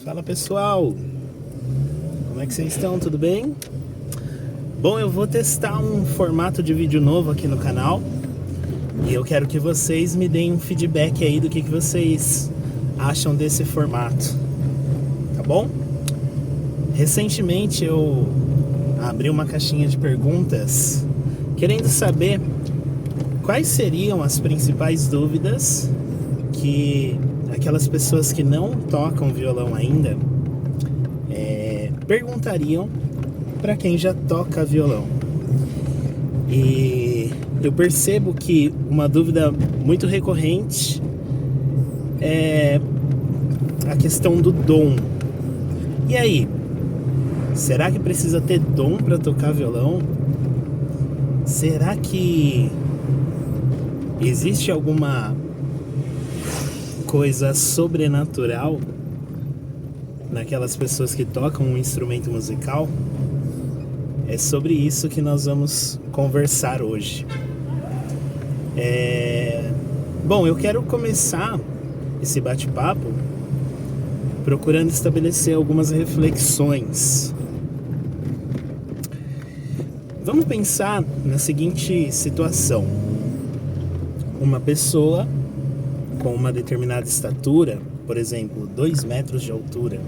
Fala pessoal, como é que vocês estão? Tudo bem? Bom, eu vou testar um formato de vídeo novo aqui no canal e eu quero que vocês me deem um feedback aí do que vocês acham desse formato, tá bom? Recentemente eu abri uma caixinha de perguntas querendo saber quais seriam as principais dúvidas que aquelas pessoas que não tocam violão ainda perguntariam para quem já toca violão. E eu percebo que uma dúvida muito recorrente é a questão do dom. E aí, será que precisa ter dom para tocar violão? Será que existe alguma coisa sobrenatural naquelas pessoas que tocam um instrumento musical? É sobre isso que nós vamos conversar hoje. Bom, eu quero começar esse bate-papo procurando estabelecer algumas reflexões. Vamos pensar na seguinte situação: uma pessoa com uma determinada estatura, por exemplo, 2 metros de altura,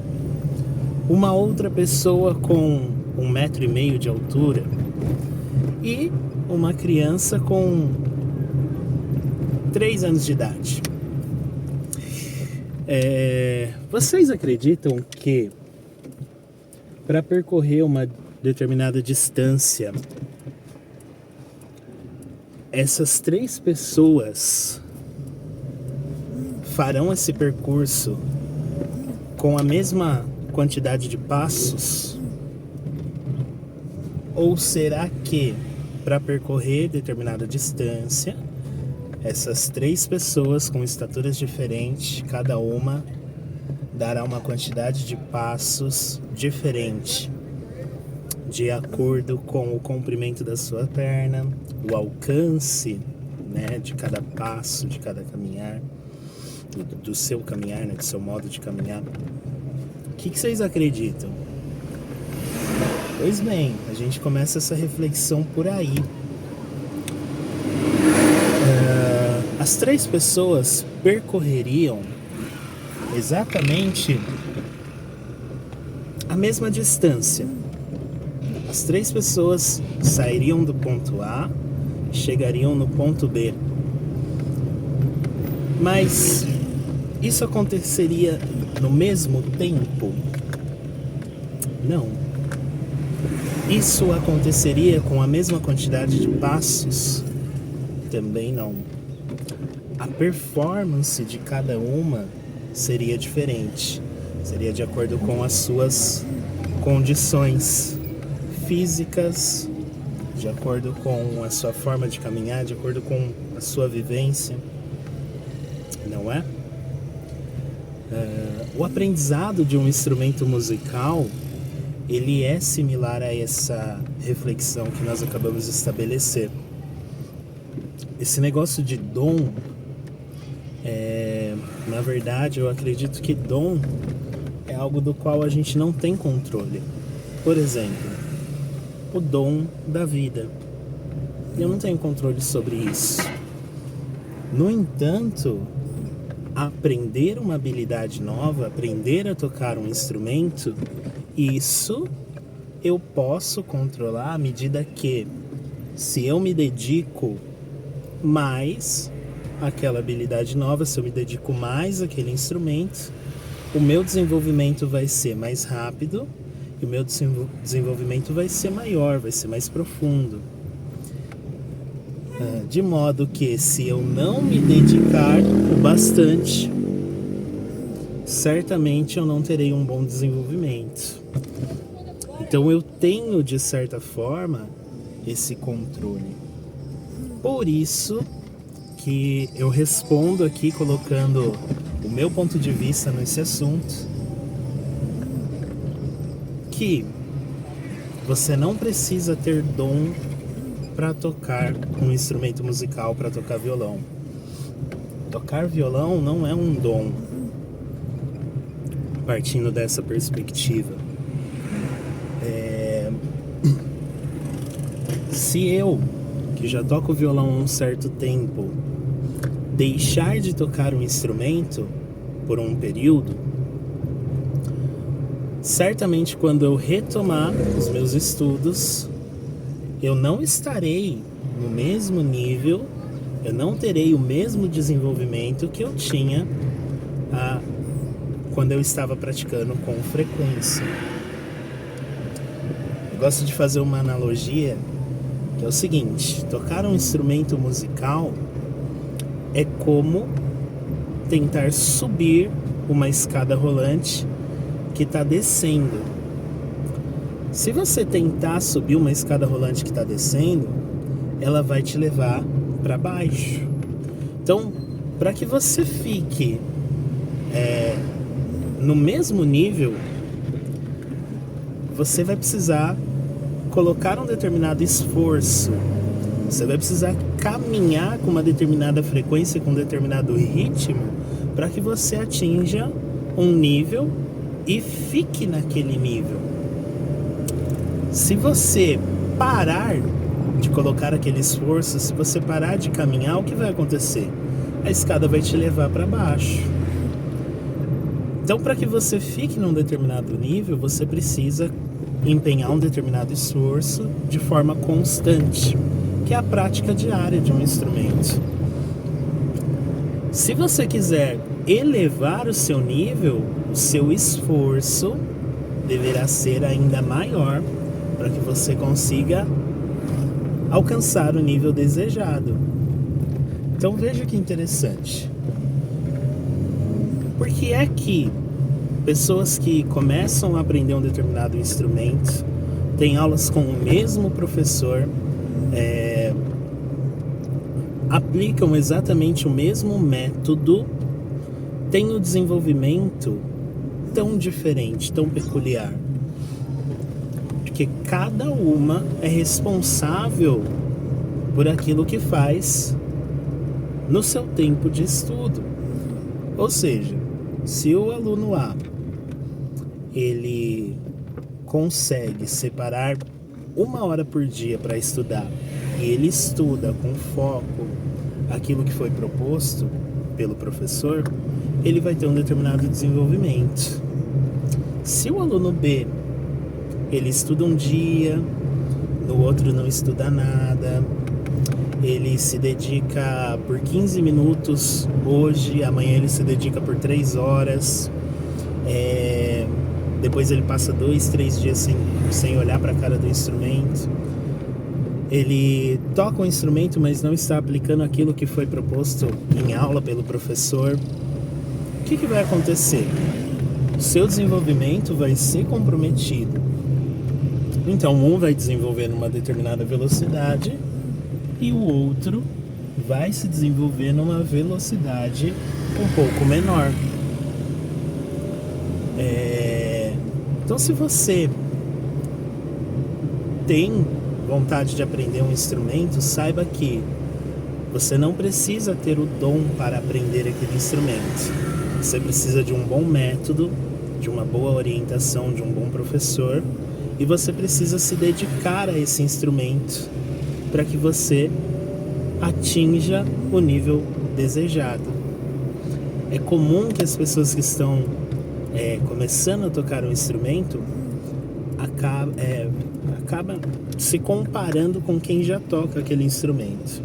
uma outra pessoa com 1,5 metro de altura e uma criança com 3 anos de idade. Vocês acreditam que para percorrer uma determinada distância, essas 3 pessoas farão esse percurso com a mesma quantidade de passos? Ou será que para percorrer determinada distância, essas 3 pessoas com estaturas diferentes, cada uma dará uma quantidade de passos diferente, de acordo com o comprimento da sua perna, o alcance, né, de cada passo, de cada caminhar, do seu caminhar, né, do seu modo de caminhar? O que vocês acreditam? Pois bem, a gente começa essa reflexão por aí. As 3 pessoas percorreriam exatamente a mesma distância. As 3 pessoas sairiam do ponto A, chegariam no ponto B. Mas isso aconteceria no mesmo tempo? Não. Isso aconteceria com a mesma quantidade de passos? Também não. A performance de cada uma seria diferente. Seria de acordo com as suas condições físicas, de acordo com a sua forma de caminhar, de acordo com a sua vivência. Não é? O aprendizado de um instrumento musical, ele é similar a essa reflexão que nós acabamos de estabelecer. Esse negócio de dom, na verdade, eu acredito que dom é algo do qual a gente não tem controle. Por exemplo, o dom da vida. Eu não tenho controle sobre isso. No entanto, aprender uma habilidade nova, aprender a tocar um instrumento, isso eu posso controlar à medida que, se eu me dedico mais àquela habilidade nova, se eu me dedico mais àquele instrumento, o meu desenvolvimento vai ser mais rápido e o meu desenvolvimento vai ser maior, vai ser mais profundo. De modo que, se eu não me dedicar o bastante, certamente eu não terei um bom desenvolvimento. Então eu tenho, de certa forma, esse controle. Por isso que eu respondo aqui colocando o meu ponto de vista nesse assunto, que você não precisa ter dom para tocar um instrumento musical, para tocar violão. Tocar violão não é um dom. A partindo dessa perspectiva. Se eu, que já toco violão há um certo tempo, deixar de tocar um instrumento por um período, certamente quando eu retomar os meus estudos, eu não estarei no mesmo nível, eu não terei o mesmo desenvolvimento que eu tinha quando eu estava praticando com frequência. Eu gosto de fazer uma analogia, que é o seguinte: tocar um instrumento musical é como tentar subir uma escada rolante que está descendo. Se você tentar subir uma escada rolante que está descendo, ela vai te levar para baixo. Então, para que você fique no mesmo nível, você vai precisar colocar um determinado esforço. Você vai precisar caminhar com uma determinada frequência, com um determinado ritmo, para que você atinja um nível e fique naquele nível. Se você parar de colocar aquele esforço, se você parar de caminhar, o que vai acontecer? A escada vai te levar para baixo. Então, para que você fique num determinado nível, você precisa empenhar um determinado esforço de forma constante, que é a prática diária de um instrumento. Se você quiser elevar o seu nível, o seu esforço deverá ser ainda maior para que você consiga alcançar o nível desejado. Então veja que interessante. Por que é que pessoas que começam a aprender um determinado instrumento, têm aulas com o mesmo professor, aplicam exatamente o mesmo método, têm o desenvolvimento tão diferente, tão peculiar? Porque cada uma é responsável por aquilo que faz no seu tempo de estudo. Ou seja, se o aluno A ele consegue separar 1 hora por dia para estudar e ele estuda com foco aquilo que foi proposto pelo professor, ele vai ter um determinado desenvolvimento. Se o aluno B ele estuda um dia, no outro não estuda nada, ele se dedica por 15 minutos hoje, amanhã ele se dedica por 3 horas, depois ele passa 2, 3 dias sem olhar para a cara do instrumento. Ele toca o instrumento, mas não está aplicando aquilo que foi proposto em aula pelo professor. O que vai acontecer? O seu desenvolvimento vai ser comprometido. Então, um vai desenvolver numa determinada velocidade e o outro vai se desenvolver numa velocidade um pouco menor. Então, se você tem vontade de aprender um instrumento, saiba que você não precisa ter o dom para aprender aquele instrumento. Você precisa de um bom método, de uma boa orientação, de um bom professor, e você precisa se dedicar a esse instrumento para que você atinja o nível desejado. É comum que as pessoas que estão começando a tocar um instrumento acabam se comparando com quem já toca aquele instrumento.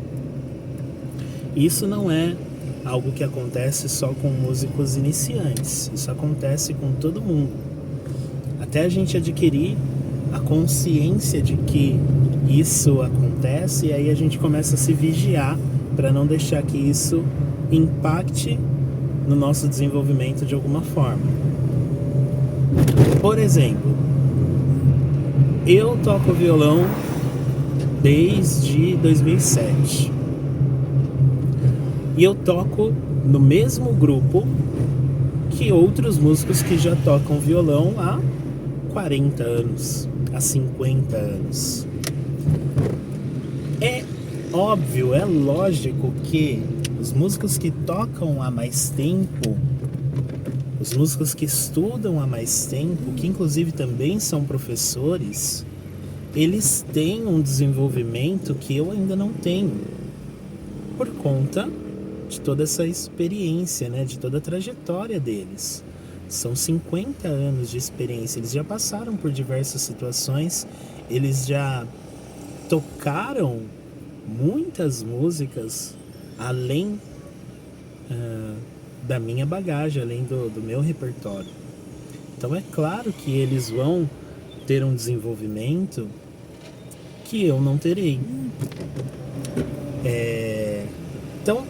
Isso não é algo que acontece só com músicos iniciantes, isso acontece com todo mundo. Até a gente adquirir a consciência de que isso acontece, e aí a gente começa a se vigiar para não deixar que isso impacte no nosso desenvolvimento de alguma forma. Por exemplo, eu toco violão desde 2007 e eu toco no mesmo grupo que outros músicos que já tocam violão há 40 anos, há 50 anos. É óbvio, é lógico que os músicos que tocam há mais tempo, Os músicos que estudam há mais tempo, que inclusive também são professores, eles têm um desenvolvimento que eu ainda não tenho, por conta de toda essa experiência, né? De toda a trajetória deles. São 50 anos de experiência, eles já passaram por diversas situações, eles já tocaram muitas músicas além da minha bagagem, além do meu repertório. Então é claro que eles vão ter um desenvolvimento que eu não terei. Então,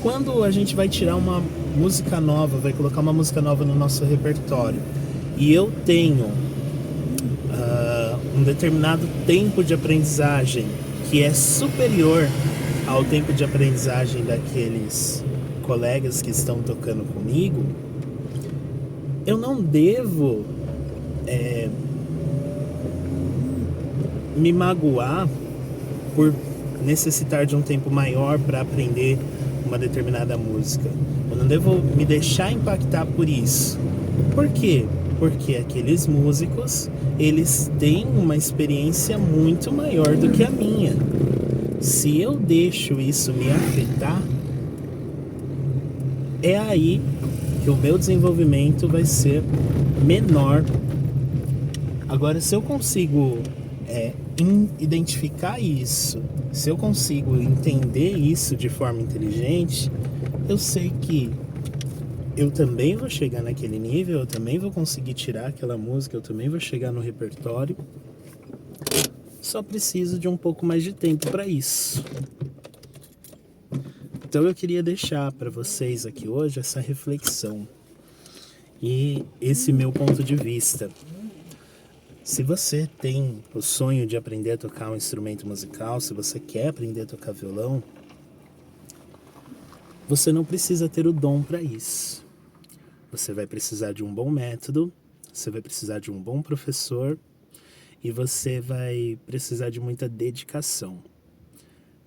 quando a gente vai tirar uma música nova, vai colocar uma música nova no nosso repertório, e eu tenho um determinado tempo de aprendizagem que é superior ao tempo de aprendizagem daqueles colegas que estão tocando comigo, eu não devo me magoar por necessitar de um tempo maior para aprender uma determinada música. Eu não devo me deixar impactar por isso. Por quê? Porque aqueles músicos, eles têm uma experiência muito maior do que a minha. Se eu deixo isso me afetar, é aí que o meu desenvolvimento vai ser menor. Agora, se eu consigo identificar isso, se eu consigo entender isso de forma inteligente, eu sei que eu também vou chegar naquele nível, eu também vou conseguir tirar aquela música, eu também vou chegar no repertório. Só preciso de um pouco mais de tempo para isso. Então eu queria deixar para vocês aqui hoje essa reflexão e esse meu ponto de vista. Se você tem o sonho de aprender a tocar um instrumento musical, se você quer aprender a tocar violão, você não precisa ter o dom para isso. Você vai precisar de um bom método, você vai precisar de um bom professor e você vai precisar de muita dedicação,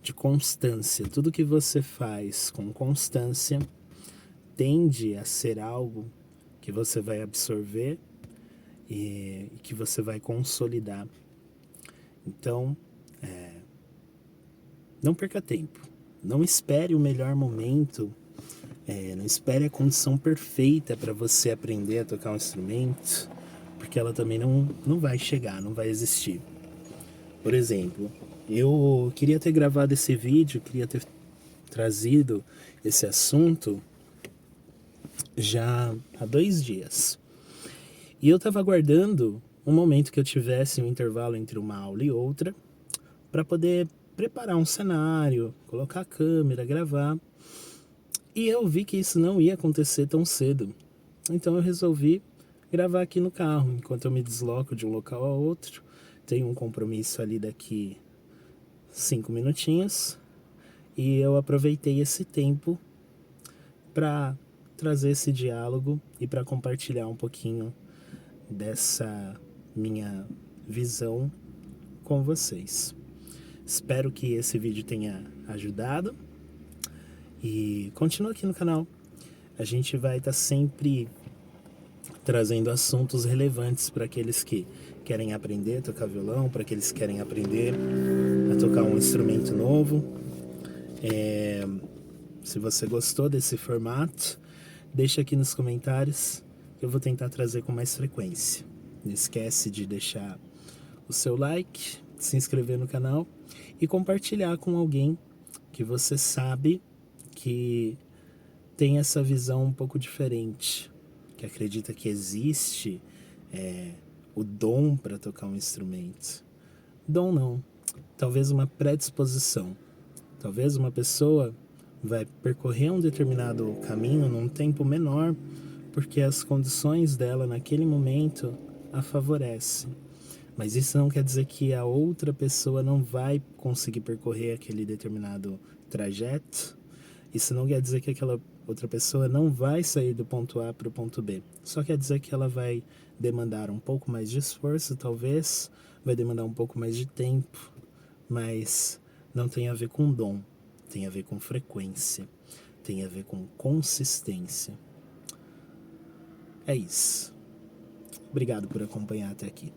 de constância. Tudo que você faz com constância tende a ser algo que você vai absorver e que você vai consolidar. Então, não perca tempo. Não espere o melhor momento. Não espere a condição perfeita para você aprender a tocar um instrumento, porque ela também não vai chegar, não vai existir. Por exemplo, eu queria ter gravado esse vídeo, queria ter trazido esse assunto já há 2 dias. E eu estava aguardando um momento que eu tivesse um intervalo entre uma aula e outra para poder preparar um cenário, colocar a câmera, gravar. E eu vi que isso não ia acontecer tão cedo. Então eu resolvi gravar aqui no carro, enquanto eu me desloco de um local a outro. Tenho um compromisso ali daqui 5 minutinhos. E eu aproveitei esse tempo para trazer esse diálogo e para compartilhar um pouquinho dessa minha visão com vocês. Espero que esse vídeo tenha ajudado e continue aqui no canal. A gente vai estar sempre trazendo assuntos relevantes para aqueles que querem aprender a tocar violão, para aqueles que querem aprender a tocar um instrumento novo. Se você gostou desse formato, deixa aqui nos comentários que eu vou tentar trazer com mais frequência. Não esquece de deixar o seu like, se inscrever no canal e compartilhar com alguém que você sabe que tem essa visão um pouco diferente, que acredita que existe o dom para tocar um instrumento. Dom não, talvez uma predisposição. Talvez uma pessoa vai percorrer um determinado caminho num tempo menor porque as condições dela naquele momento a favorecem. Mas isso não quer dizer que a outra pessoa não vai conseguir percorrer aquele determinado trajeto. Isso não quer dizer que aquela outra pessoa não vai sair do ponto A para o ponto B. Só quer dizer que ela vai demandar um pouco mais de esforço, talvez, vai demandar um pouco mais de tempo, mas não tem a ver com dom, tem a ver com frequência, tem a ver com consistência. É isso. Obrigado por acompanhar até aqui.